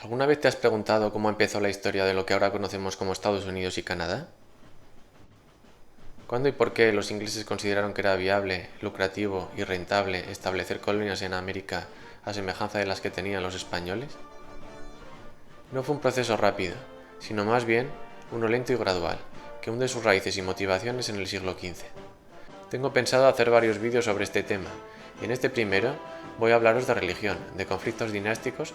¿Alguna vez te has preguntado cómo empezó la historia de lo que ahora conocemos como Estados Unidos y Canadá? ¿Cuándo y por qué los ingleses consideraron que era viable, lucrativo y rentable establecer colonias en América a semejanza de las que tenían los españoles? No fue un proceso rápido, sino más bien uno lento y gradual, que hunde sus raíces y motivaciones en el siglo XV. Tengo pensado hacer varios vídeos sobre este tema, y en este primero voy a hablaros de religión, de conflictos dinásticos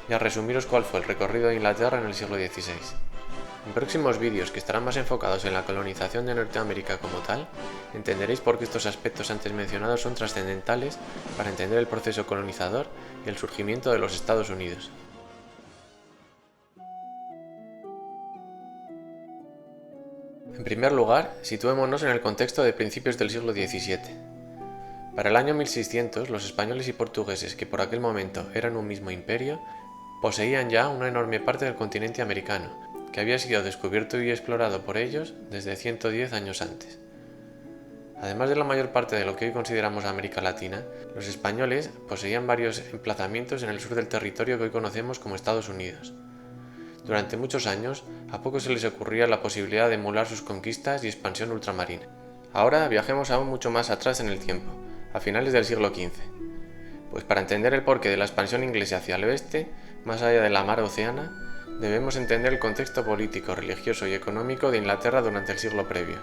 y a resumiros cuál fue el recorrido de Inglaterra en el siglo XVI. En próximos vídeos, que estarán más enfocados en la colonización de Norteamérica como tal, entenderéis por qué estos aspectos antes mencionados son trascendentales para entender el proceso colonizador y el surgimiento de los Estados Unidos. En primer lugar, situémonos en el contexto de principios del siglo XVII. Para el año 1600, los españoles y portugueses, que por aquel momento eran un mismo imperio, poseían ya una enorme parte del continente americano, que había sido descubierto y explorado por ellos desde 110 años antes. Además de la mayor parte de lo que hoy consideramos América Latina, los españoles poseían varios emplazamientos en el sur del territorio que hoy conocemos como Estados Unidos. Durante muchos años, a pocos se les ocurría la posibilidad de emular sus conquistas y expansión ultramarina. Ahora viajemos aún mucho más atrás en el tiempo, a finales del siglo XV. Pues para entender el porqué de la expansión inglesa hacia el oeste, más allá de la mar Oceana, debemos entender el contexto político, religioso y económico de Inglaterra durante el siglo previo.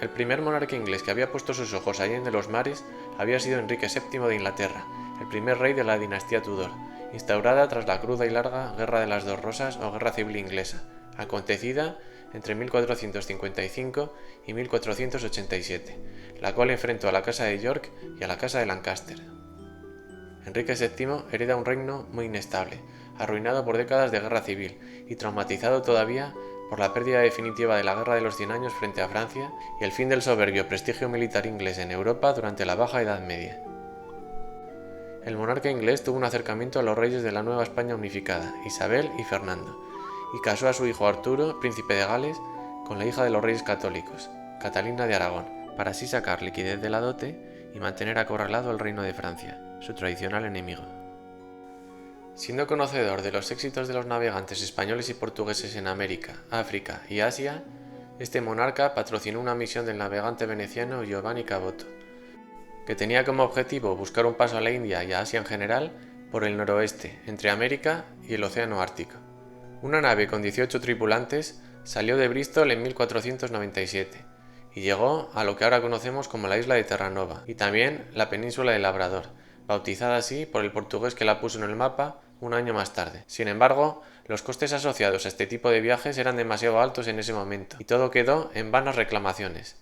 El primer monarca inglés que había puesto sus ojos allá de los mares había sido Enrique VII de Inglaterra, el primer rey de la dinastía Tudor, instaurada tras la cruda y larga Guerra de las Dos Rosas o Guerra Civil Inglesa, acontecida entre 1455 y 1487, la cual enfrentó a la Casa de York y a la Casa de Lancaster. Enrique VII hereda un reino muy inestable, arruinado por décadas de guerra civil y traumatizado todavía por la pérdida definitiva de la Guerra de los 100 Años frente a Francia y el fin del soberbio prestigio militar inglés en Europa durante la Baja Edad Media. El monarca inglés tuvo un acercamiento a los reyes de la Nueva España unificada, Isabel y Fernando, y casó a su hijo Arturo, príncipe de Gales, con la hija de los reyes católicos, Catalina de Aragón, para así sacar liquidez de la dote y mantener acorralado el reino de Francia, su tradicional enemigo. Siendo conocedor de los éxitos de los navegantes españoles y portugueses en América, África y Asia, este monarca patrocinó una misión del navegante veneciano Giovanni Caboto, que tenía como objetivo buscar un paso a la India y a Asia en general por el noroeste, entre América y el Océano Ártico. Una nave con 18 tripulantes salió de Bristol en 1497 y llegó a lo que ahora conocemos como la isla de Terranova y también la península de Labrador, bautizada así por el portugués que la puso en el mapa un año más tarde. Sin embargo, los costes asociados a este tipo de viajes eran demasiado altos en ese momento y todo quedó en vanas reclamaciones.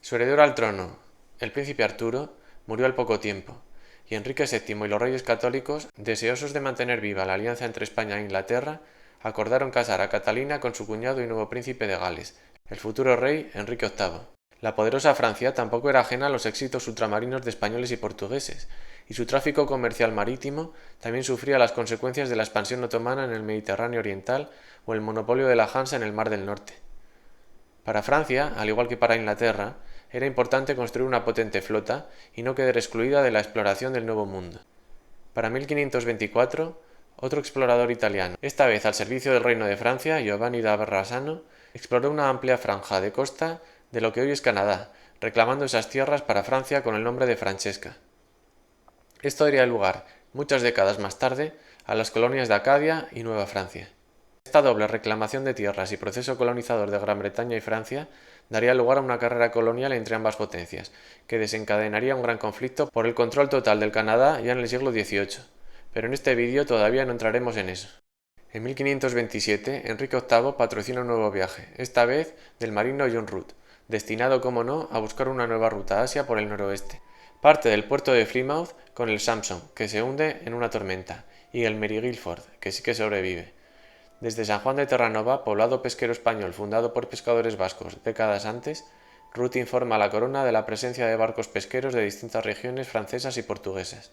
Su heredero al trono, el príncipe Arturo, murió al poco tiempo, y Enrique VII y los reyes católicos, deseosos de mantener viva la alianza entre España e Inglaterra, acordaron casar a Catalina con su cuñado y nuevo príncipe de Gales, el futuro rey Enrique VIII. La poderosa Francia tampoco era ajena a los éxitos ultramarinos de españoles y portugueses, y su tráfico comercial marítimo también sufría las consecuencias de la expansión otomana en el Mediterráneo oriental o el monopolio de la Hansa en el Mar del Norte. Para Francia, al igual que para Inglaterra, era importante construir una potente flota y no quedar excluida de la exploración del Nuevo Mundo. Para 1524, otro explorador italiano, esta vez al servicio del Reino de Francia, Giovanni da Verrazzano, exploró una amplia franja de costa de lo que hoy es Canadá, reclamando esas tierras para Francia con el nombre de Francesca. Esto daría lugar, muchas décadas más tarde, a las colonias de Acadia y Nueva Francia. Esta doble reclamación de tierras y proceso colonizador de Gran Bretaña y Francia daría lugar a una carrera colonial entre ambas potencias, que desencadenaría un gran conflicto por el control total del Canadá ya en el siglo XVIII, pero en este vídeo todavía no entraremos en eso. En 1527, Enrique VIII patrocina un nuevo viaje, esta vez del marino John Root, destinado, como no, a buscar una nueva ruta a Asia por el noroeste. Parte del puerto de Plymouth con el Samson, que se hunde en una tormenta, y el Mary Guilford, que sí que sobrevive. Desde San Juan de Terranova, poblado pesquero español fundado por pescadores vascos décadas antes, Root informa a la corona de la presencia de barcos pesqueros de distintas regiones francesas y portuguesas.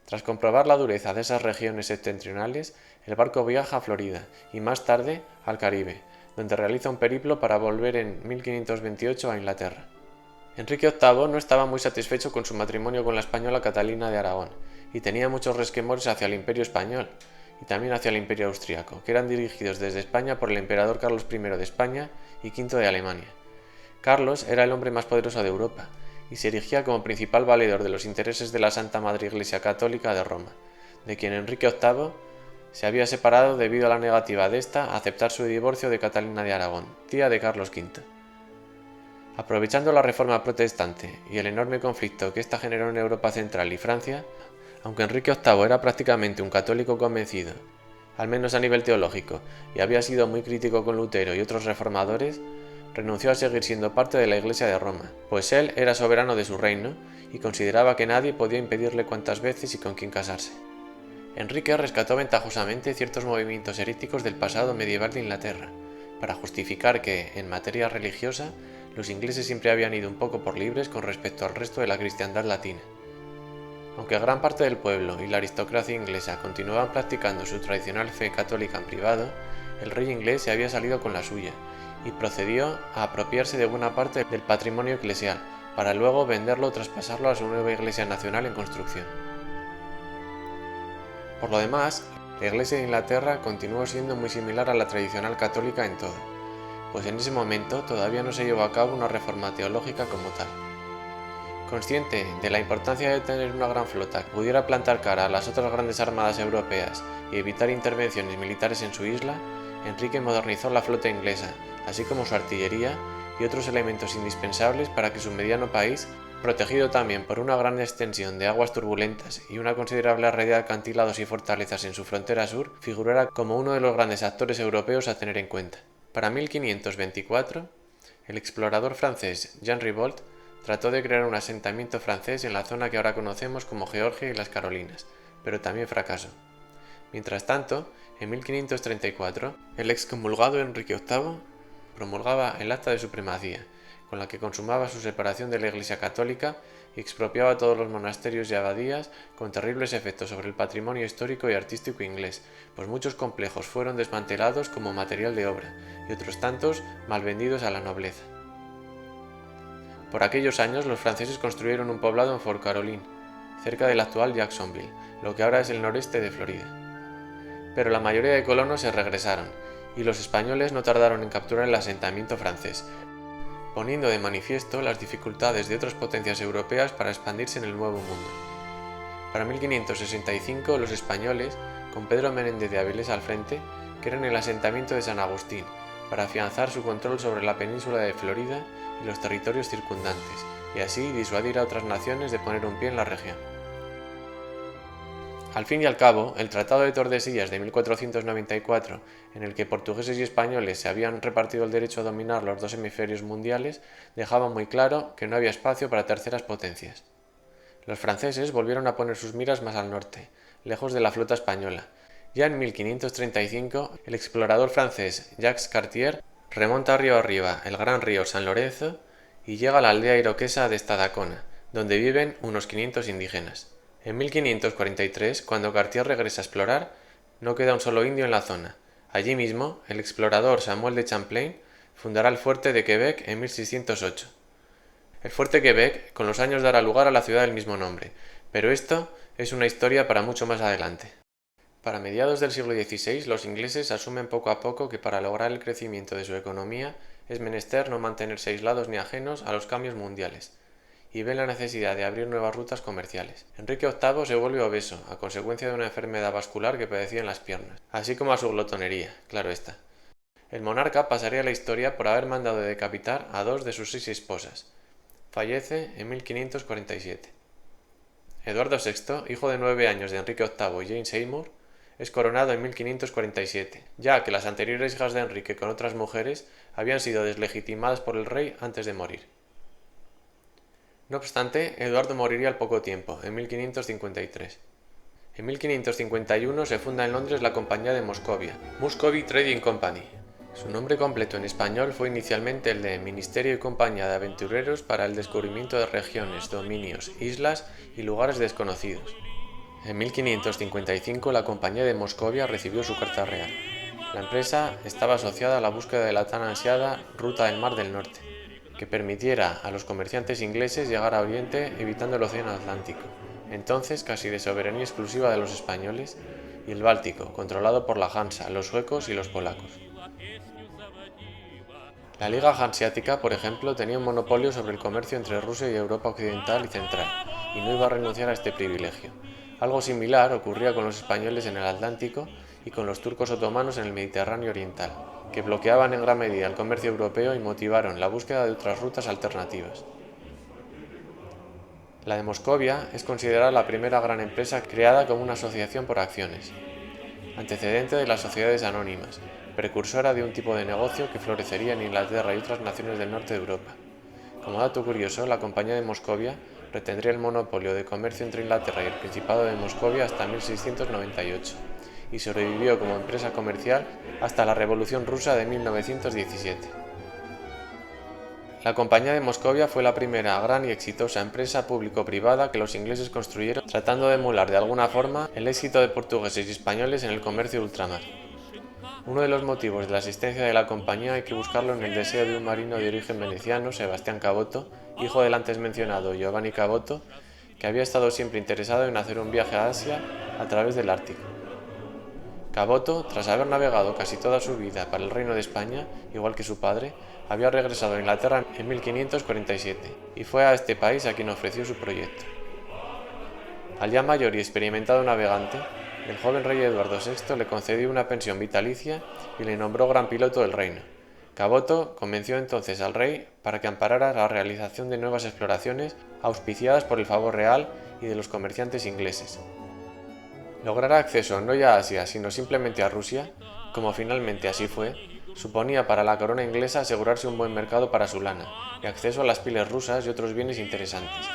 Tras comprobar la dureza de esas regiones septentrionales, el barco viaja a Florida y más tarde al Caribe, donde realiza un periplo para volver en 1528 a Inglaterra. Enrique VIII no estaba muy satisfecho con su matrimonio con la española Catalina de Aragón y tenía muchos resquemores hacia el Imperio español, y también hacia el Imperio Austriaco, que eran dirigidos desde España por el emperador Carlos I de España y V de Alemania. Carlos era el hombre más poderoso de Europa y se erigía como principal valedor de los intereses de la Santa Madre Iglesia Católica de Roma, de quien Enrique VIII se había separado debido a la negativa de ésta a aceptar su divorcio de Catalina de Aragón, tía de Carlos V. Aprovechando la reforma protestante y el enorme conflicto que ésta generó en Europa Central y Francia, aunque Enrique VIII era prácticamente un católico convencido, al menos a nivel teológico, y había sido muy crítico con Lutero y otros reformadores, renunció a seguir siendo parte de la Iglesia de Roma, pues él era soberano de su reino y consideraba que nadie podía impedirle cuántas veces y con quién casarse. Enrique rescató ventajosamente ciertos movimientos heréticos del pasado medieval de Inglaterra, para justificar que, en materia religiosa, los ingleses siempre habían ido un poco por libres con respecto al resto de la cristiandad latina. Aunque gran parte del pueblo y la aristocracia inglesa continuaban practicando su tradicional fe católica en privado, el rey inglés se había salido con la suya y procedió a apropiarse de buena parte del patrimonio eclesial, para luego venderlo o traspasarlo a su nueva iglesia nacional en construcción. Por lo demás, la Iglesia de Inglaterra continuó siendo muy similar a la tradicional católica en todo, pues en ese momento todavía no se llevó a cabo una reforma teológica como tal. Consciente de la importancia de tener una gran flota que pudiera plantar cara a las otras grandes armadas europeas y evitar intervenciones militares en su isla, Enrique modernizó la flota inglesa, así como su artillería y otros elementos indispensables para que su mediano país, protegido también por una gran extensión de aguas turbulentas y una considerable red de acantilados y fortalezas en su frontera sur, figurara como uno de los grandes actores europeos a tener en cuenta. Para 1524, el explorador francés Jean Ribault trató de crear un asentamiento francés en la zona que ahora conocemos como Georgia y las Carolinas, pero también fracasó. Mientras tanto, en 1534, el excomulgado Enrique VIII promulgaba el Acta de Supremacía, con la que consumaba su separación de la Iglesia Católica y expropiaba todos los monasterios y abadías, con terribles efectos sobre el patrimonio histórico y artístico inglés, pues muchos complejos fueron desmantelados como material de obra y otros tantos mal vendidos a la nobleza. Por aquellos años los franceses construyeron un poblado en Fort Caroline, cerca del actual Jacksonville, lo que ahora es el noreste de Florida. Pero la mayoría de colonos se regresaron, y los españoles no tardaron en capturar el asentamiento francés, poniendo de manifiesto las dificultades de otras potencias europeas para expandirse en el Nuevo Mundo. Para 1565 los españoles, con Pedro Menéndez de Avilés al frente, crean el asentamiento de San Agustín, para afianzar su control sobre la península de Florida y los territorios circundantes, y así disuadir a otras naciones de poner un pie en la región. Al fin y al cabo, el Tratado de Tordesillas de 1494, en el que portugueses y españoles se habían repartido el derecho a dominar los dos hemisferios mundiales, dejaba muy claro que no había espacio para terceras potencias. Los franceses volvieron a poner sus miras más al norte, lejos de la flota española. Ya en 1535, el explorador francés Jacques Cartier remonta río arriba el gran río San Lorenzo y llega a la aldea iroquesa de Stadacona, donde viven unos 500 indígenas. En 1543, cuando Cartier regresa a explorar, no queda un solo indio en la zona. Allí mismo, el explorador Samuel de Champlain fundará el fuerte de Quebec en 1608. El fuerte Quebec con los años dará lugar a la ciudad del mismo nombre, pero esto es una historia para mucho más adelante. Para mediados del siglo XVI, los ingleses asumen poco a poco que para lograr el crecimiento de su economía es menester no mantenerse aislados ni ajenos a los cambios mundiales, y ven la necesidad de abrir nuevas rutas comerciales. Enrique VIII se vuelve obeso, a consecuencia de una enfermedad vascular que padecía en las piernas, así como a su glotonería, claro está. El monarca pasaría a la historia por haber mandado decapitar a 2 de sus 6 esposas. Fallece en 1547. Eduardo VI, hijo de 9 años de Enrique VIII y Jane Seymour, es coronado en 1547, ya que las anteriores hijas de Enrique con otras mujeres habían sido deslegitimadas por el rey antes de morir. No obstante, Eduardo moriría al poco tiempo, en 1553. En 1551 se funda en Londres la Compañía de Moscovia, Muscovy Trading Company. Su nombre completo en español fue inicialmente el de Ministerio y Compañía de Aventureros para el Descubrimiento de Regiones, Dominios, Islas y Lugares Desconocidos. En 1555 la Compañía de Moscovia recibió su carta real. La empresa estaba asociada a la búsqueda de la tan ansiada Ruta del Mar del Norte, que permitiera a los comerciantes ingleses llegar a Oriente evitando el Océano Atlántico, entonces casi de soberanía exclusiva de los españoles, y el Báltico, controlado por la Hansa, los suecos y los polacos. La Liga Hanseática, por ejemplo, tenía un monopolio sobre el comercio entre Rusia y Europa occidental y central, y no iba a renunciar a este privilegio. Algo similar ocurría con los españoles en el Atlántico y con los turcos otomanos en el Mediterráneo oriental, que bloqueaban en gran medida el comercio europeo y motivaron la búsqueda de otras rutas alternativas. La de Moscovia es considerada la primera gran empresa creada como una asociación por acciones, antecedente de las sociedades anónimas, precursora de un tipo de negocio que florecería en Inglaterra y otras naciones del norte de Europa. Como dato curioso, la Compañía de Moscovia retendría el monopolio de comercio entre Inglaterra y el Principado de Moscovia hasta 1698 y sobrevivió como empresa comercial hasta la Revolución Rusa de 1917. La Compañía de Moscovia fue la primera gran y exitosa empresa público-privada que los ingleses construyeron, tratando de emular de alguna forma el éxito de portugueses y españoles en el comercio de ultramar. Uno de los motivos de la existencia de la compañía hay que buscarlo en el deseo de un marino de origen veneciano, Sebastián Caboto, hijo del antes mencionado Giovanni Caboto, que había estado siempre interesado en hacer un viaje a Asia a través del Ártico. Caboto, tras haber navegado casi toda su vida para el Reino de España, igual que su padre, había regresado a Inglaterra en 1547 y fue a este país a quien ofreció su proyecto. Al ya mayor y experimentado navegante, el joven rey Eduardo VI le concedió una pensión vitalicia y le nombró gran piloto del reino. Caboto convenció entonces al rey para que amparara la realización de nuevas exploraciones auspiciadas por el favor real y de los comerciantes ingleses. Lograr acceso no ya a Asia, sino simplemente a Rusia, como finalmente así fue, suponía para la corona inglesa asegurarse un buen mercado para su lana y acceso a las pieles rusas y otros bienes interesantes.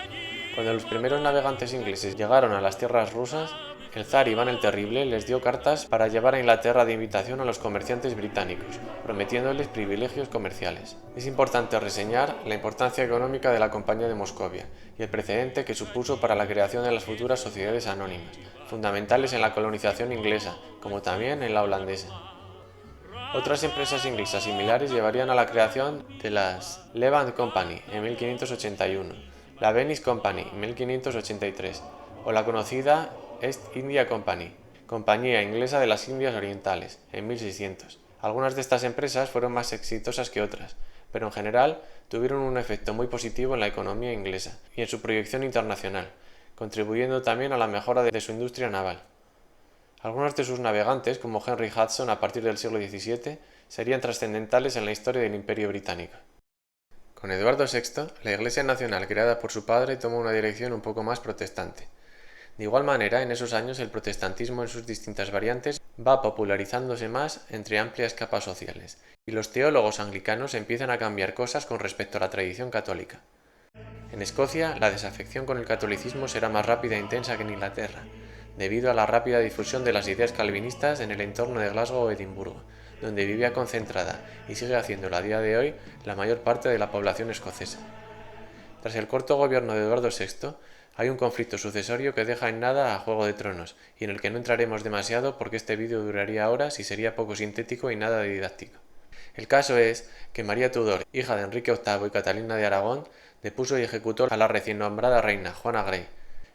Cuando los primeros navegantes ingleses llegaron a las tierras rusas, el zar Iván el Terrible les dio cartas para llevar a Inglaterra de invitación a los comerciantes británicos, prometiéndoles privilegios comerciales. Es importante reseñar la importancia económica de la Compañía de Moscovia y el precedente que supuso para la creación de las futuras sociedades anónimas, fundamentales en la colonización inglesa, como también en la holandesa. Otras empresas inglesas similares llevarían a la creación de las Levant Company en 1581, la Venice Company en 1583 o la conocida East India Company, Compañía Inglesa de las Indias Orientales, en 1600. Algunas de estas empresas fueron más exitosas que otras, pero en general tuvieron un efecto muy positivo en la economía inglesa y en su proyección internacional, contribuyendo también a la mejora de su industria naval. Algunos de sus navegantes, como Henry Hudson a partir del siglo XVII, serían trascendentales en la historia del Imperio Británico. Con Eduardo VI, la Iglesia Nacional creada por su padre tomó una dirección un poco más protestante. De igual manera, en esos años el protestantismo en sus distintas variantes va popularizándose más entre amplias capas sociales, y los teólogos anglicanos empiezan a cambiar cosas con respecto a la tradición católica. En Escocia, la desafección con el catolicismo será más rápida e intensa que en Inglaterra, debido a la rápida difusión de las ideas calvinistas en el entorno de Glasgow o Edimburgo, donde vivía concentrada, y sigue haciéndolo a día de hoy, la mayor parte de la población escocesa. Tras el corto gobierno de Eduardo VI, hay un conflicto sucesorio que deja en nada a Juego de Tronos, y en el que no entraremos demasiado porque este vídeo duraría horas y sería poco sintético y nada didáctico. El caso es que María Tudor, hija de Enrique VIII y Catalina de Aragón, depuso y ejecutó a la recién nombrada reina, Juana Grey.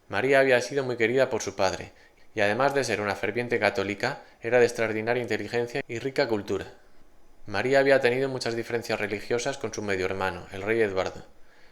María había sido muy querida por su padre, y además de ser una ferviente católica, era de extraordinaria inteligencia y rica cultura. María había tenido muchas diferencias religiosas con su medio hermano, el rey Eduardo.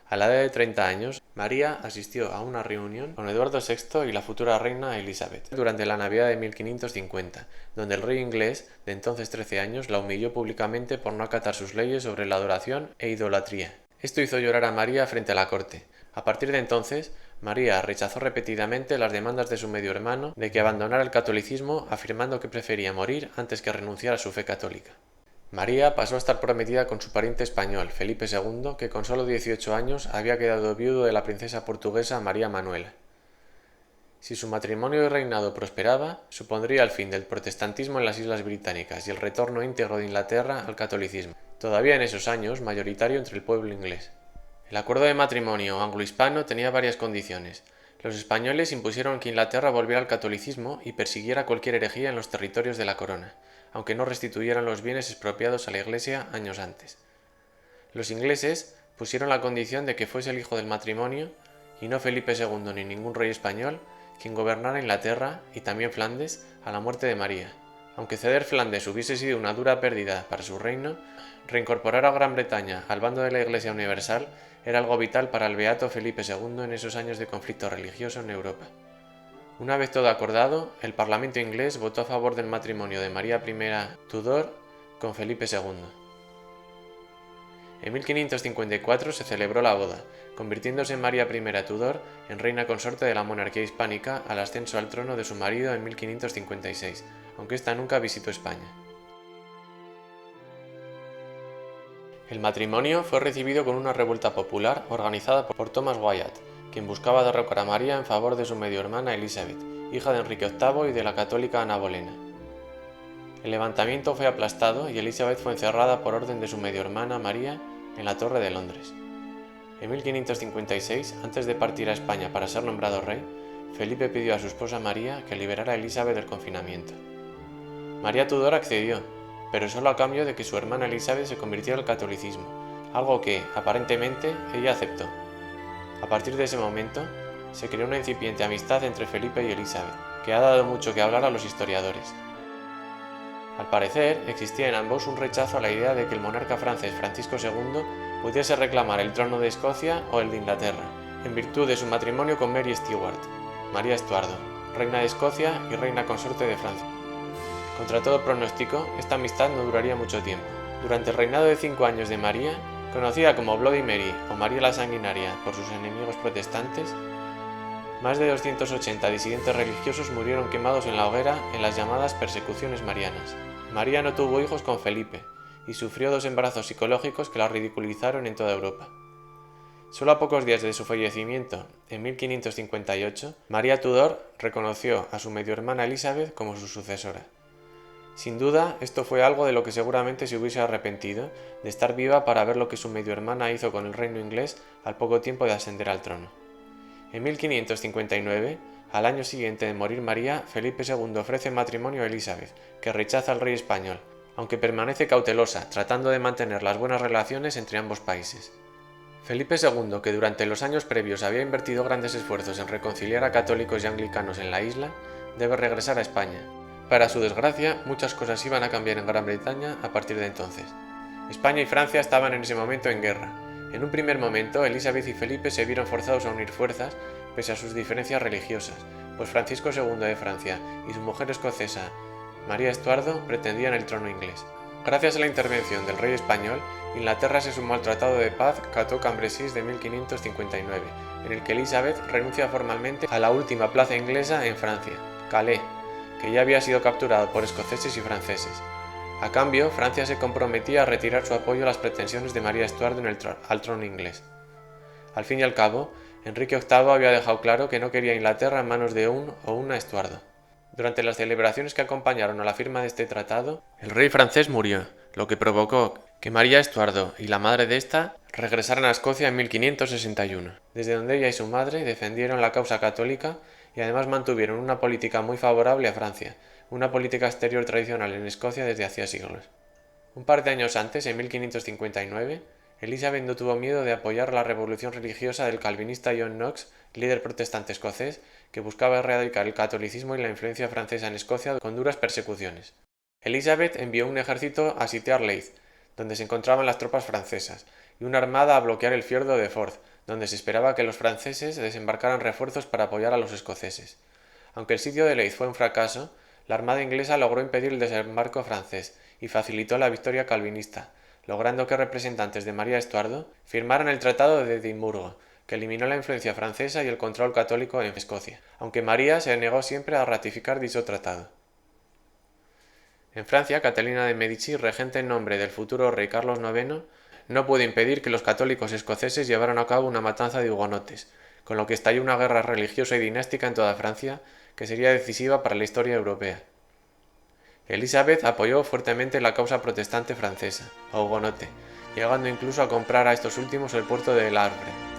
A la edad de 30 años, María asistió a una reunión con Eduardo VI y la futura reina Elizabeth durante la Navidad de 1550, donde el rey inglés, de entonces 13 años, la humilló públicamente por no acatar sus leyes sobre la adoración e idolatría. Esto hizo llorar a María frente a la corte. A partir de entonces, María rechazó repetidamente las demandas de su medio hermano de que abandonara el catolicismo, afirmando que prefería morir antes que renunciar a su fe católica. María pasó a estar prometida con su pariente español, Felipe II, que con solo 18 años había quedado viudo de la princesa portuguesa María Manuela. Si su matrimonio y reinado prosperaba, supondría el fin del protestantismo en las Islas Británicas y el retorno íntegro de Inglaterra al catolicismo, todavía en esos años mayoritario entre el pueblo inglés. El acuerdo de matrimonio anglo-hispano tenía varias condiciones. Los españoles impusieron que Inglaterra volviera al catolicismo y persiguiera cualquier herejía en los territorios de la corona, aunque no restituyeran los bienes expropiados a la Iglesia años antes. Los ingleses pusieron la condición de que fuese el hijo del matrimonio, y no Felipe II ni ningún rey español, quien gobernara Inglaterra y también Flandes a la muerte de María. Aunque ceder Flandes hubiese sido una dura pérdida para su reino, reincorporar a Gran Bretaña al bando de la Iglesia Universal era algo vital para el beato Felipe II en esos años de conflicto religioso en Europa. Una vez todo acordado, el Parlamento inglés votó a favor del matrimonio de María I Tudor con Felipe II. En 1554 se celebró la boda, convirtiéndose María I Tudor en reina consorte de la monarquía hispánica al ascenso al trono de su marido en 1556, aunque ésta nunca visitó España. El matrimonio fue recibido con una revuelta popular organizada por Thomas Wyatt, quien buscaba derrocar a María en favor de su medio hermana Elizabeth, hija de Enrique VIII y de la católica Ana Bolena. El levantamiento fue aplastado y Elizabeth fue encerrada por orden de su medio hermana María en la Torre de Londres. En 1556, antes de partir a España para ser nombrado rey, Felipe pidió a su esposa María que liberara a Elizabeth del confinamiento. María Tudor accedió, pero solo a cambio de que su hermana Elizabeth se convirtiera al catolicismo, algo que, aparentemente, ella aceptó. A partir de ese momento, se creó una incipiente amistad entre Felipe y Elizabeth, que ha dado mucho que hablar a los historiadores. Al parecer, existía en ambos un rechazo a la idea de que el monarca francés Francisco II pudiese reclamar el trono de Escocia o el de Inglaterra, en virtud de su matrimonio con Mary Stuart, María Estuardo, reina de Escocia y reina consorte de Francia. Contra todo pronóstico, esta amistad no duraría mucho tiempo. Durante el reinado de 5 años de María, conocida como Bloody Mary o María la Sanguinaria por sus enemigos protestantes, más de 280 disidentes religiosos murieron quemados en la hoguera en las llamadas persecuciones marianas. María no tuvo hijos con Felipe y sufrió 2 embarazos psicológicos que la ridiculizaron en toda Europa. Solo a pocos días de su fallecimiento, en 1558, María Tudor reconoció a su medio hermana Elizabeth como su sucesora. Sin duda, esto fue algo de lo que seguramente se hubiese arrepentido, de estar viva para ver lo que su medio hermana hizo con el reino inglés al poco tiempo de ascender al trono. En 1559, al año siguiente de morir María, Felipe II ofrece matrimonio a Elizabeth, que rechaza al rey español, aunque permanece cautelosa, tratando de mantener las buenas relaciones entre ambos países. Felipe II, que durante los años previos había invertido grandes esfuerzos en reconciliar a católicos y anglicanos en la isla, debe regresar a España. Para su desgracia, muchas cosas iban a cambiar en Gran Bretaña a partir de entonces. España y Francia estaban en ese momento en guerra. En un primer momento, Elizabeth y Felipe se vieron forzados a unir fuerzas, pese a sus diferencias religiosas, pues Francisco II de Francia y su mujer escocesa, María Estuardo, pretendían el trono inglés. Gracias a la intervención del rey español, Inglaterra se sumó al Tratado de Paz Cateau-Cambrésis de 1559, en el que Elizabeth renuncia formalmente a la última plaza inglesa en Francia, Calais, que ya había sido capturado por escoceses y franceses. A cambio, Francia se comprometía a retirar su apoyo a las pretensiones de María Estuardo al trono inglés. Al fin y al cabo, Enrique VIII había dejado claro que no quería Inglaterra en manos de un o una Estuardo. Durante las celebraciones que acompañaron a la firma de este tratado, el rey francés murió, lo que provocó que María Estuardo y la madre de esta regresaran a Escocia en 1561, desde donde ella y su madre defendieron la causa católica y además mantuvieron una política muy favorable a Francia, una política exterior tradicional en Escocia desde hacía siglos. Un par de años antes, en 1559, Elizabeth no tuvo miedo de apoyar la revolución religiosa del calvinista John Knox, líder protestante escocés, que buscaba erradicar el catolicismo y la influencia francesa en Escocia con duras persecuciones. Elizabeth envió un ejército a sitiar Leith, donde se encontraban las tropas francesas, y una armada a bloquear el fiordo de Forth, donde se esperaba que los franceses desembarcaran refuerzos para apoyar a los escoceses. Aunque el sitio de Leith fue un fracaso, la armada inglesa logró impedir el desembarco francés y facilitó la victoria calvinista, logrando que representantes de María Estuardo firmaran el Tratado de Edimburgo, que eliminó la influencia francesa y el control católico en Escocia, aunque María se negó siempre a ratificar dicho tratado. En Francia, Catalina de Medici, regente en nombre del futuro rey Carlos IX, no pudo impedir que los católicos escoceses llevaran a cabo una matanza de hugonotes, con lo que estalló una guerra religiosa y dinástica en toda Francia que sería decisiva para la historia europea. Elizabeth apoyó fuertemente la causa protestante francesa, o hugonote, llegando incluso a comprar a estos últimos el puerto de El Havre,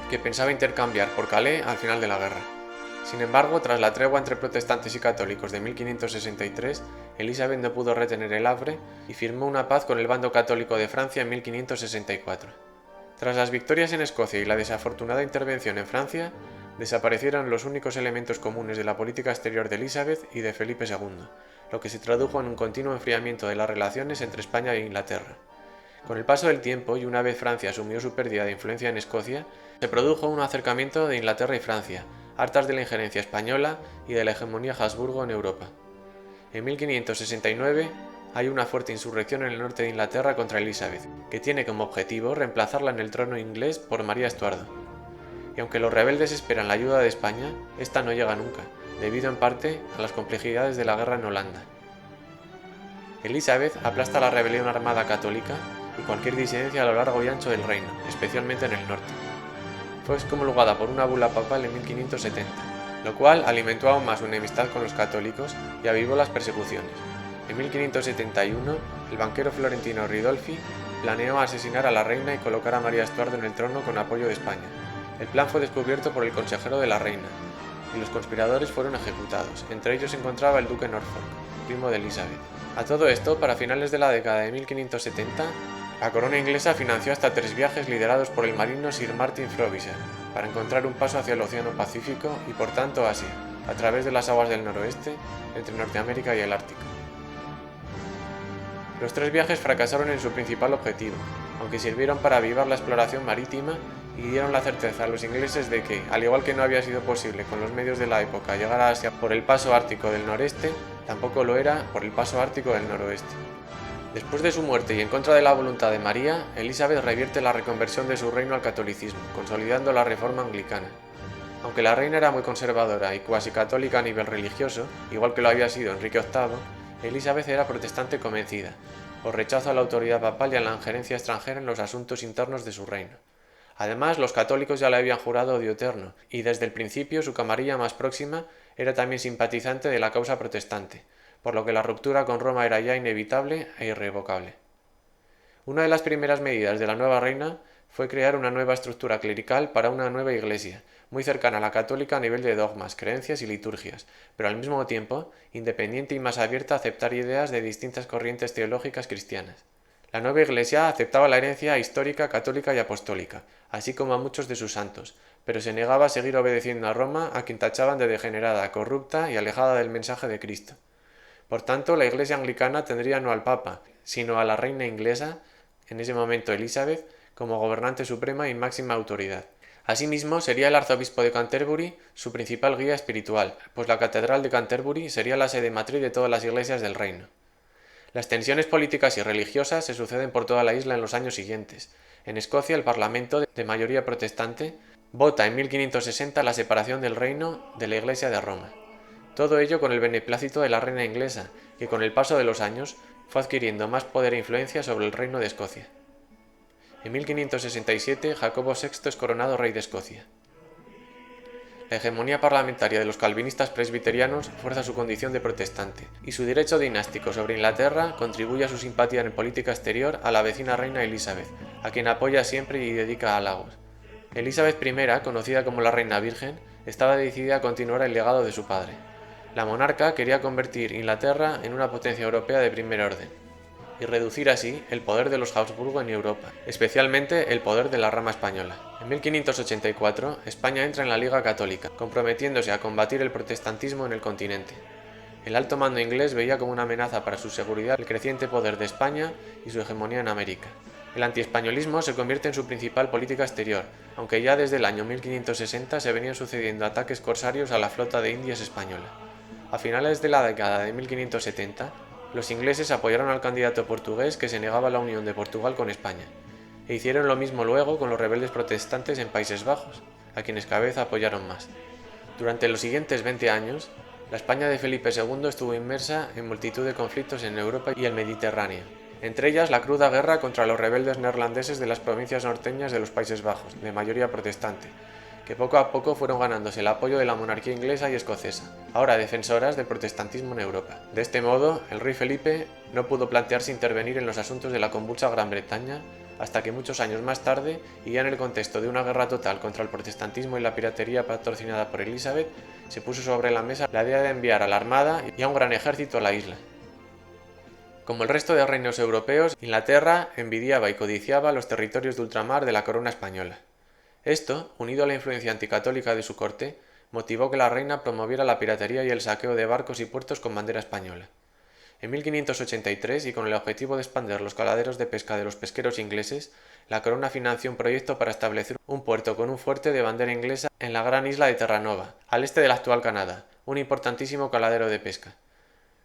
que pensaba intercambiar por Calais al final de la guerra. Sin embargo, tras la tregua entre protestantes y católicos de 1563, Elizabeth no pudo retener El Havre y firmó una paz con el bando católico de Francia en 1564. Tras las victorias en Escocia y la desafortunada intervención en Francia, desaparecieron los únicos elementos comunes de la política exterior de Elizabeth y de Felipe II, lo que se tradujo en un continuo enfriamiento de las relaciones entre España e Inglaterra. Con el paso del tiempo, y una vez Francia asumió su pérdida de influencia en Escocia, se produjo un acercamiento de Inglaterra y Francia, hartas de la injerencia española y de la hegemonía Habsburgo en Europa. En 1569 hay una fuerte insurrección en el norte de Inglaterra contra Elizabeth, que tiene como objetivo reemplazarla en el trono inglés por María Estuardo. Y aunque los rebeldes esperan la ayuda de España, esta no llega nunca, debido en parte a las complejidades de la guerra en Holanda. Elizabeth aplasta la rebelión armada católica y cualquier disidencia a lo largo y ancho del reino, especialmente en el norte. Fue excomulgada por una bula papal en 1570, lo cual alimentó aún más su enemistad con los católicos y avivó las persecuciones. En 1571, el banquero florentino Ridolfi planeó asesinar a la reina y colocar a María Estuardo en el trono con apoyo de España. El plan fue descubierto por el consejero de la reina, y los conspiradores fueron ejecutados. Entre ellos se encontraba el duque Norfolk, primo de Elizabeth. A todo esto, para finales de la década de 1570, la corona inglesa financió hasta 3 viajes liderados por el marino Sir Martin Frobisher, para encontrar un paso hacia el Océano Pacífico y por tanto Asia, a través de las aguas del noroeste, entre Norteamérica y el Ártico. Los 3 viajes fracasaron en su principal objetivo, aunque sirvieron para avivar la exploración marítima y dieron la certeza a los ingleses de que, al igual que no había sido posible con los medios de la época llegar a Asia por el paso ártico del noreste, tampoco lo era por el paso ártico del noroeste. Después de su muerte y en contra de la voluntad de María, Elizabeth revierte la reconversión de su reino al catolicismo, consolidando la reforma anglicana. Aunque la reina era muy conservadora y cuasi católica a nivel religioso, igual que lo había sido Enrique VIII, Elizabeth era protestante convencida, por rechazo a la autoridad papal y a la injerencia extranjera en los asuntos internos de su reino. Además, los católicos ya le habían jurado odio eterno, y desde el principio su camarilla más próxima era también simpatizante de la causa protestante, por lo que la ruptura con Roma era ya inevitable e irrevocable. Una de las primeras medidas de la nueva reina fue crear una nueva estructura clerical para una nueva iglesia, muy cercana a la católica a nivel de dogmas, creencias y liturgias, pero al mismo tiempo independiente y más abierta a aceptar ideas de distintas corrientes teológicas cristianas. La nueva iglesia aceptaba la herencia histórica católica y apostólica, así como a muchos de sus santos, pero se negaba a seguir obedeciendo a Roma, a quien tachaban de degenerada, corrupta y alejada del mensaje de Cristo. Por tanto, la iglesia anglicana tendría no al Papa, sino a la reina inglesa, en ese momento Elizabeth, como gobernante suprema y máxima autoridad. Asimismo, sería el arzobispo de Canterbury su principal guía espiritual, pues la catedral de Canterbury sería la sede matriz de todas las iglesias del reino. Las tensiones políticas y religiosas se suceden por toda la isla en los años siguientes. En Escocia, el Parlamento, de mayoría protestante, vota en 1560 la separación del reino de la Iglesia de Roma. Todo ello con el beneplácito de la reina inglesa, que con el paso de los años fue adquiriendo más poder e influencia sobre el reino de Escocia. En 1567, Jacobo VI es coronado rey de Escocia. La hegemonía parlamentaria de los calvinistas presbiterianos fuerza su condición de protestante, y su derecho dinástico sobre Inglaterra contribuye a su simpatía en política exterior a la vecina reina Elizabeth, a quien apoya siempre y dedica halagos. Elizabeth I, conocida como la Reina Virgen, estaba decidida a continuar el legado de su padre. La monarca quería convertir Inglaterra en una potencia europea de primer orden, y reducir así el poder de los Habsburgo en Europa, especialmente el poder de la rama española. En 1584, España entra en la Liga Católica, comprometiéndose a combatir el protestantismo en el continente. El alto mando inglés veía como una amenaza para su seguridad el creciente poder de España y su hegemonía en América. El antiespañolismo se convierte en su principal política exterior, aunque ya desde el año 1560 se venían sucediendo ataques corsarios a la flota de Indias española. A finales de la década de 1570, los ingleses apoyaron al candidato portugués que se negaba a la unión de Portugal con España, e hicieron lo mismo luego con los rebeldes protestantes en Países Bajos, a quienes cada vez apoyaron más. Durante los siguientes 20 años, la España de Felipe II estuvo inmersa en multitud de conflictos en Europa y el Mediterráneo, entre ellas la cruda guerra contra los rebeldes neerlandeses de las provincias norteñas de los Países Bajos, de mayoría protestante, que poco a poco fueron ganándose el apoyo de la monarquía inglesa y escocesa, ahora defensoras del protestantismo en Europa. De este modo, el rey Felipe no pudo plantearse intervenir en los asuntos de la convulsa Gran Bretaña hasta que muchos años más tarde, y ya en el contexto de una guerra total contra el protestantismo y la piratería patrocinada por Elizabeth, se puso sobre la mesa la idea de enviar a la armada y a un gran ejército a la isla. Como el resto de reinos europeos, Inglaterra envidiaba y codiciaba los territorios de ultramar de la corona española. Esto, unido a la influencia anticatólica de su corte, motivó que la reina promoviera la piratería y el saqueo de barcos y puertos con bandera española. En 1583, y con el objetivo de expandir los caladeros de pesca de los pesqueros ingleses, la corona financió un proyecto para establecer un puerto con un fuerte de bandera inglesa en la gran isla de Terranova, al este del actual Canadá, un importantísimo caladero de pesca.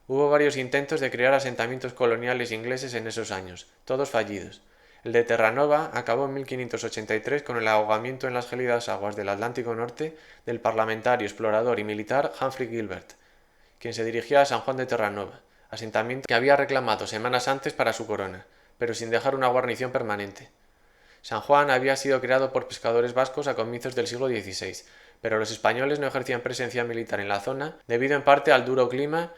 Hubo varios intentos de crear asentamientos coloniales ingleses en esos años, todos fallidos. El de Terranova acabó en 1583 con el ahogamiento en las gélidas aguas del Atlántico Norte del parlamentario, explorador y militar Humphrey Gilbert, quien se dirigía a San Juan de Terranova, asentamiento que había reclamado semanas antes para su corona, pero sin dejar una guarnición permanente. San Juan había sido creado por pescadores vascos a comienzos del siglo XVI, pero los españoles no ejercían presencia militar en la zona debido en parte al duro clima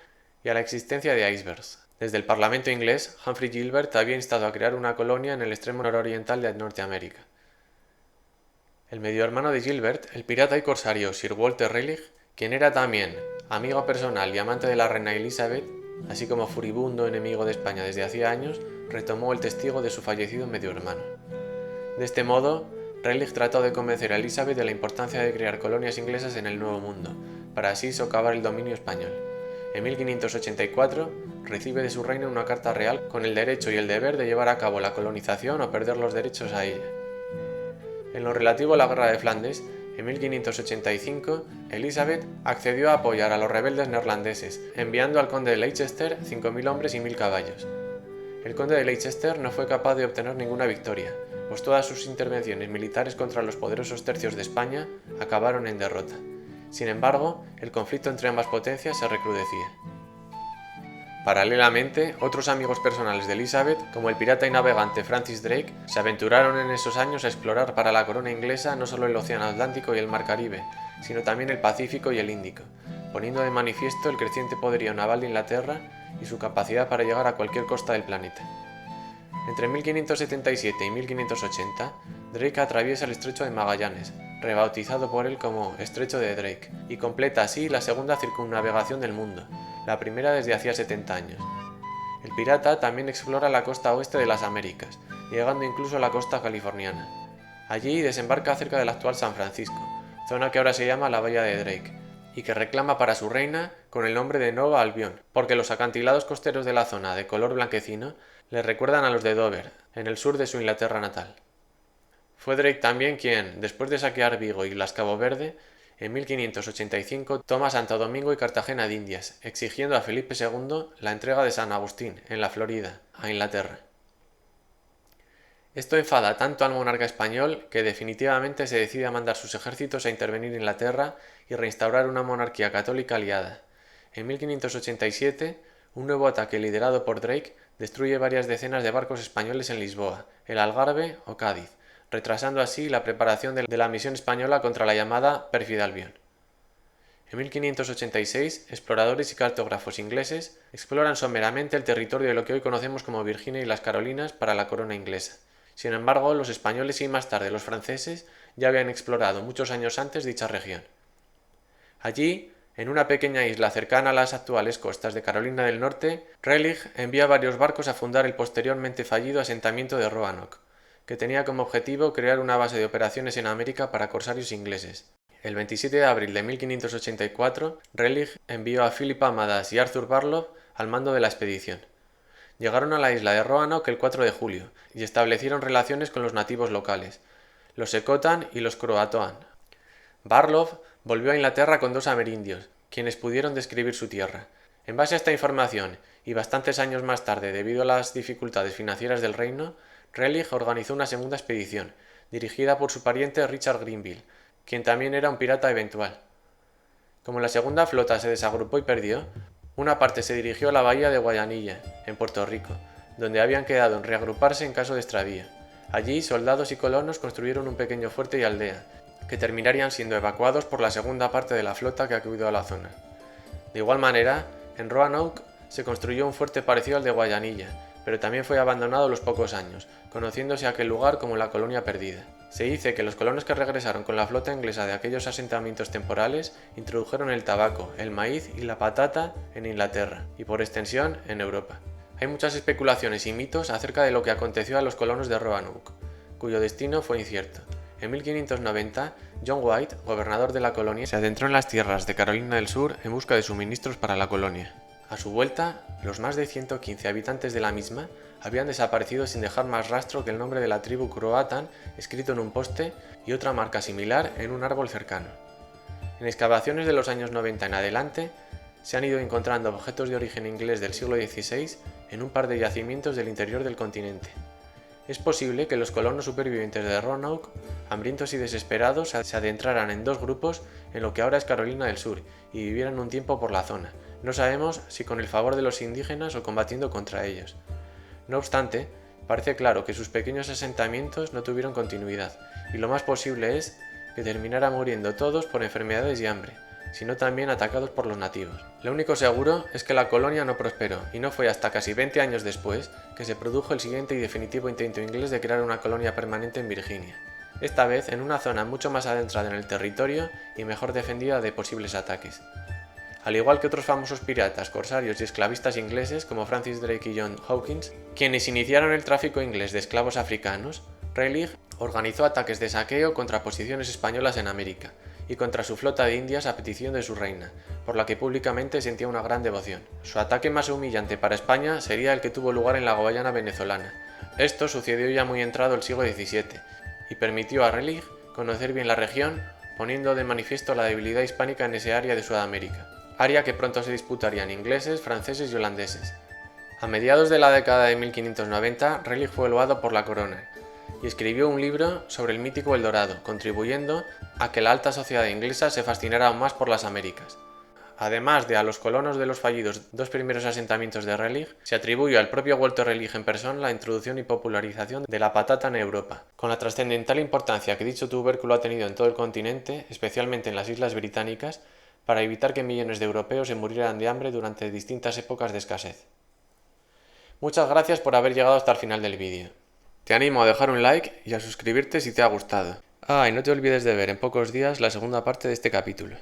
y a la existencia de icebergs. Desde el Parlamento inglés, Humphrey Gilbert había instado a crear una colonia en el extremo nororiental de Norteamérica. El medio hermano de Gilbert, el pirata y corsario Sir Walter Raleigh, quien era también amigo personal y amante de la reina Elizabeth, así como furibundo enemigo de España desde hacía años, retomó el testigo de su fallecido medio hermano. De este modo, Raleigh trató de convencer a Elizabeth de la importancia de crear colonias inglesas en el Nuevo Mundo, para así socavar el dominio español. En 1584, recibe de su reina una carta real con el derecho y el deber de llevar a cabo la colonización o perder los derechos a ella. En lo relativo a la Guerra de Flandes, en 1585, Elizabeth accedió a apoyar a los rebeldes neerlandeses, enviando al conde de Leicester 5.000 hombres y 1.000 caballos. El conde de Leicester no fue capaz de obtener ninguna victoria, pues todas sus intervenciones militares contra los poderosos tercios de España acabaron en derrota. Sin embargo, el conflicto entre ambas potencias se recrudecía. Paralelamente, otros amigos personales de Elizabeth, como el pirata y navegante Francis Drake, se aventuraron en esos años a explorar para la corona inglesa no solo el Océano Atlántico y el Mar Caribe, sino también el Pacífico y el Índico, poniendo de manifiesto el creciente poderío naval de Inglaterra y su capacidad para llegar a cualquier costa del planeta. Entre 1577 y 1580, Drake atraviesa el Estrecho de Magallanes, rebautizado por él como Estrecho de Drake, y completa así la segunda circunnavegación del mundo, la primera desde hacía 70 años. El pirata también explora la costa oeste de las Américas, llegando incluso a la costa californiana. Allí desembarca cerca del actual San Francisco, zona que ahora se llama la Bahía de Drake, y que reclama para su reina con el nombre de Nueva Albión, porque los acantilados costeros de la zona de color blanquecino le recuerdan a los de Dover, en el sur de su Inglaterra natal. Fue Drake también quien, después de saquear Vigo y las Cabo Verde, en 1585 toma Santo Domingo y Cartagena de Indias, exigiendo a Felipe II la entrega de San Agustín, en la Florida, a Inglaterra. Esto enfada tanto al monarca español que definitivamente se decide a mandar sus ejércitos a intervenir en Inglaterra y reinstaurar una monarquía católica aliada. En 1587, un nuevo ataque liderado por Drake destruye varias decenas de barcos españoles en Lisboa, el Algarve o Cádiz, retrasando así la preparación de la misión española contra la llamada Pérfida Albión. En 1586, exploradores y cartógrafos ingleses exploran someramente el territorio de lo que hoy conocemos como Virginia y las Carolinas para la corona inglesa. Sin embargo, los españoles y más tarde los franceses ya habían explorado muchos años antes dicha región. Allí, en una pequeña isla cercana a las actuales costas de Carolina del Norte, Raleigh envía varios barcos a fundar el posteriormente fallido asentamiento de Roanoke, que tenía como objetivo crear una base de operaciones en América para corsarios ingleses. El 27 de abril de 1584, Raleigh envió a Philip Amadas y Arthur Barlow al mando de la expedición. Llegaron a la isla de Roanoke el 4 de julio y establecieron relaciones con los nativos locales, los Secotan y los Croatoan. Barlow volvió a Inglaterra con 2 amerindios, quienes pudieron describir su tierra. En base a esta información, y bastantes años más tarde debido a las dificultades financieras del reino, Raleigh organizó una segunda expedición, dirigida por su pariente Richard Grenville, quien también era un pirata eventual. Como la segunda flota se desagrupó y perdió, una parte se dirigió a la bahía de Guayanilla, en Puerto Rico, donde habían quedado en reagruparse en caso de extravío. Allí, soldados y colonos construyeron un pequeño fuerte y aldea, que terminarían siendo evacuados por la segunda parte de la flota que acudió a la zona. De igual manera, en Roanoke se construyó un fuerte parecido al de Guayanilla, pero también fue abandonado a los pocos años, conociéndose aquel lugar como la Colonia Perdida. Se dice que los colonos que regresaron con la flota inglesa de aquellos asentamientos temporales introdujeron el tabaco, el maíz y la patata en Inglaterra, y por extensión en Europa. Hay muchas especulaciones y mitos acerca de lo que aconteció a los colonos de Roanoke, cuyo destino fue incierto. En 1590, John White, gobernador de la colonia, se adentró en las tierras de Carolina del Sur en busca de suministros para la colonia. A su vuelta, los más de 115 habitantes de la misma habían desaparecido sin dejar más rastro que el nombre de la tribu Croatan escrito en un poste y otra marca similar en un árbol cercano. En excavaciones de los años 90 en adelante, se han ido encontrando objetos de origen inglés del siglo XVI en un par de yacimientos del interior del continente. Es posible que los colonos supervivientes de Roanoke, hambrientos y desesperados, se adentraran en dos grupos en lo que ahora es Carolina del Sur y vivieran un tiempo por la zona. No sabemos si con el favor de los indígenas o combatiendo contra ellos. No obstante, parece claro que sus pequeños asentamientos no tuvieron continuidad, y lo más posible es que terminaran muriendo todos por enfermedades y hambre, sino también atacados por los nativos. Lo único seguro es que la colonia no prosperó, y no fue hasta casi 20 años después que se produjo el siguiente y definitivo intento inglés de crear una colonia permanente en Virginia, esta vez en una zona mucho más adentrada en el territorio y mejor defendida de posibles ataques. Al igual que otros famosos piratas, corsarios y esclavistas ingleses como Francis Drake y John Hawkins, quienes iniciaron el tráfico inglés de esclavos africanos, Raleigh organizó ataques de saqueo contra posiciones españolas en América y contra su flota de indias a petición de su reina, por la que públicamente sentía una gran devoción. Su ataque más humillante para España sería el que tuvo lugar en la Guayana venezolana. Esto sucedió ya muy entrado el siglo XVII y permitió a Raleigh conocer bien la región, poniendo de manifiesto la debilidad hispánica en ese área de Sudamérica, área que pronto se disputarían ingleses, franceses y holandeses. A mediados de la década de 1590, Raleigh fue loado por la corona y escribió un libro sobre el mítico El Dorado, contribuyendo a que la alta sociedad inglesa se fascinara aún más por las Américas. Además de a los colonos de los fallidos dos primeros asentamientos de Raleigh, se atribuyó al propio Walter Raleigh en persona la introducción y popularización de la patata en Europa, con la trascendental importancia que dicho tubérculo ha tenido en todo el continente, especialmente en las Islas Británicas, para evitar que millones de europeos se murieran de hambre durante distintas épocas de escasez. Muchas gracias por haber llegado hasta el final del vídeo. Te animo a dejar un like y a suscribirte si te ha gustado. Y no te olvides de ver en pocos días la segunda parte de este capítulo.